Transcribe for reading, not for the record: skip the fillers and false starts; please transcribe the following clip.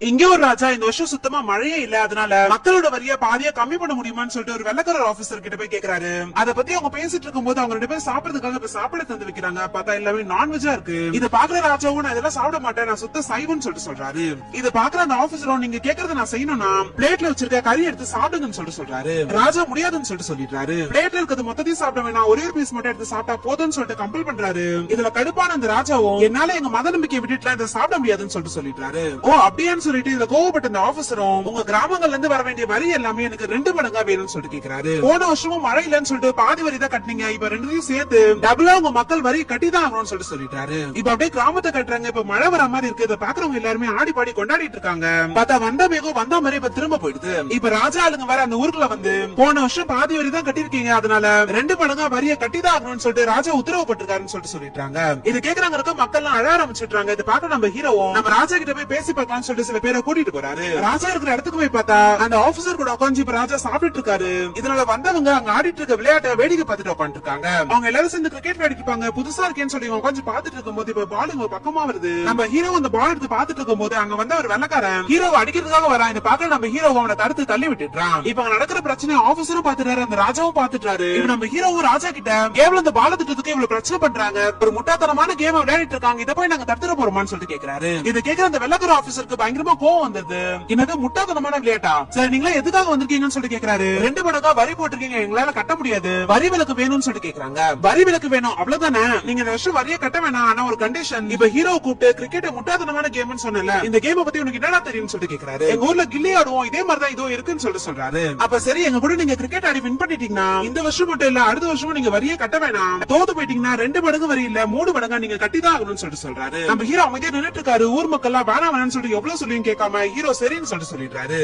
இங்க ஒரு ராஜா இந்த வருஷம் சுத்தமா மழையே இல்ல, அதனால மக்களோட வரிய பாதியா கம்மி பண்ண முடியுமான்னு சொல்லிட்டு ஒரு வெள்ளக்கார ஆபீசர் கிட்ட போய் கேக்குறாரு. அத பத்தி அவங்க பேசிட்டு இருக்கும் போது அவங்க 2 பேரும் சாப்பிடறதுக்காக இப்ப சாப்பிட தந்து வைக்கிறாங்க. பார்த்தா எல்லாமே நான்வெஜ்ஜா இருக்கு. இத பாக்குற ராஜாவும் நான் இதெல்லாம் சாப்பிட மாட்டேன், நான் சுத்த சைவம்னு சொல்லிட்டு சொல்றாரு. இத பாக்குற அந்த ஆபீசரும் நீங்க கேக்குறத நான் செய்யணும்னா பிளேட்ல வச்சிருக்க கறி எடுத்து சாப்பிடுங்கன்னு சொல்லிட்டு சொல்றாரு. ராஜா முடியாதுன்னு சொல்லிட்டு சொல்லிடுறாரு. பிளேட்ல இருக்கிறது மொத்தத்தையும் சாப்பிட வேணாம், ஒரே ஒரு பீஸ் மட்டும் எடுத்து சாப்பிட்டா போதும்னு சொல்லிட்டு கம்பல் பண்றாரு. இதுல கடுப்பான அந்த ராஜாவும் என்னால எங்க மத நம்பிக்கையை விட்டுட்டு இதை சாப்பிட முடியாதுன்னு சொல்லிட்டு சொல்லிடுறாரு. ஓ அப்படியான்னு சொல்லிட்டு இதுல கோவப்பட்ட அந்த ஆபீசரும் உங்க கிராமங்கள்ல இருந்து வர வேண்டிய வரி எல்லாமே எனக்கு 2 மடங்கா வேணும்னு சொல்லிட்டு கேக்குறாரு. போன வருஷமும் மழை இல்லன்னு சொல்லிட்டு பாதி வரி தான் கட்டினீங்க, இப்ப 2த்தையும் சேர்த்து டபுளா உங்க மக்கள் வரி கட்டிதான் ஆகணும்னு சொல்லிட்டு சொல்லிட்டாரு. இப்ப அப்படியே கிராமத்தை கட்டுறாங்க, இப்ப மழை வர மாதிரி இருக்கு. இதை பாக்குறவங்க எல்லாருமே ஆடி பாடி கொண்டாடிட்டு இருக்காங்க. பார்த்தா வந்த மேகம் வந்த மாதிரி இப்ப திரும்ப போயிடுது. இப்ப ராஜா ஆளுங்க வர அந்த ஊருக்குள்ள வந்து போன வருஷம் பாதி வரி தான் கட்டிருக்கீங்க, அதனால 2 மடங்கா வரிய கட்டிதான் ஆகணும்னு சொல்லிட்டு ராஜா உத்தரவு பட்டிருக்காருன்னு சொல்லிட்டு சொல்லிட்டாங்க. இது கேக்குறாங்க மக்கள் எல்லாம் அழ ஆரம்பிச்சிட்டாங்க. இதை பார்க்க நம்ம ஹீரோவும் நம்ம ராஜா கிட்ட போய் பேசி பார்க்கலாம்னு சொல்லிட்டு சில பேரை கூட்டிட்டு போறாரு. ராஜா இருக்கிற இடத்துக்கு போய் பார்த்தா அந்த ஆபீசர் கூட உட்காந்து இப்ப ராஜா சாப்பிட்டு இருக்காரு. இதனால வந்தவங்க அங்க ஆடிட்டு இருக்க விளையாட்டை வேடிக்கை பார்த்துட்டு உட்காந்து இருக்காங்க. அவங்க எல்லாரும் சேர்ந்து கிரிக்கெட் வேடிக்கைப்பாங்க. புதுசா இருக்கேன்னு சொல்லி உட்காந்து பாத்துட்டு இருக்கும் போது இப்ப பால் இவங்க பக்கமா வருது. நம்ம ஹீரோ அந்த பால் எடுத்து பாத்துட்டு இருக்கும் போது அங்க வந்து ஒரு வெள்ளக்காரன் ஹீரோவை அடிக்கிறதுக்காக வரான். இதை பார்க்க நம்ம ஹீரோ அவனை தடுத்து தள்ளி விட்டுறான். இப்ப அங்க நடக்கிற பிரச்சனை ஆபீசரும் பாத்துட்டாரு, அந்த ராஜாவும் பாத்துட்டாரு. இப்ப நம்ம ஹீரோவும் ராஜா கிட்ட கேம்ல இந்த பால திட்டத்துக்கு இவ்வளவு பிரச்சனை பண்றாங்க, ஒரு முட்டாத்தனமான கேம் விளையாடிட்டு இருக்காங்க, இதை போய் நாங்க தடுத்துட போறோமான்னு சொல்லிட்டு கேக்குறாரு. இதை கேட்கிற அந்த வெள்ளக்கார ஆபீசருக்கு பயங்கரமா கோவம் வந்தது. என்னது முட்டாத்தனமான விளையாட்டா, சரி நீங்களா எதுக்காக வந்திருக்கீங்கன்னு சொல்லிட்டு கேக்குறாரு. 2 மடங்கா வரி போட்டிருக்கீங்க, எங்களால கட்ட முடியாது, வரி விலக்கு வேணும்னு சொல்லிட்டு கேக்குறாங்க. வரி விலக்கு வேணும் அவ்வளவுதானே, நீங்க இந்த வருஷம் வரியை கட்ட வேணாம், ஆனா ஒரு கண்டிஷன். இப்ப ஹீரோ கூப்பிட்டு கிரிக்கெட் முட்டாத்தனமான கேம்னு சொன்னல, இந்த கேம் பத்தி உனக்கு என்னடா தெரியும்னு சொல்லிட்டு கேக்குறாரு. எங்க ஊர்ல கில்லி ஆடுவோம், இதே மாதிரிதான் இதோ இருக்குன்னு சொல்லிட்டு சொல்றாரு. அப்ப சரி எங்க கூட நீங்க கிரிக்கெட் ஆடி வின் பண்ணிட்டீங்கன்னா இந்த வருஷம் மட்டும் இல்ல அடுத்த வருஷமும் நீங்க வரியை கட்ட வேணாம், தோத்து போயிட்டீங்கன்னா 2 மடங்கு வரி இல்ல 3 மடங்கா நீங்க கட்டிதான் ஆகணும்னு சொல்லிட்டு சொல்றாரு. நம்ம ஹீரோ அமைதியா நின்னுட்டு இருக்காரு. ஊர் மக்கள் வேணாம் வேணாம்னு சொல்லிட்டு எவ்வளவு சொல்லியும் கேட்காம ஹீரோ சரின்னு சொல்லிட்டு சொல்லிடுறாரு.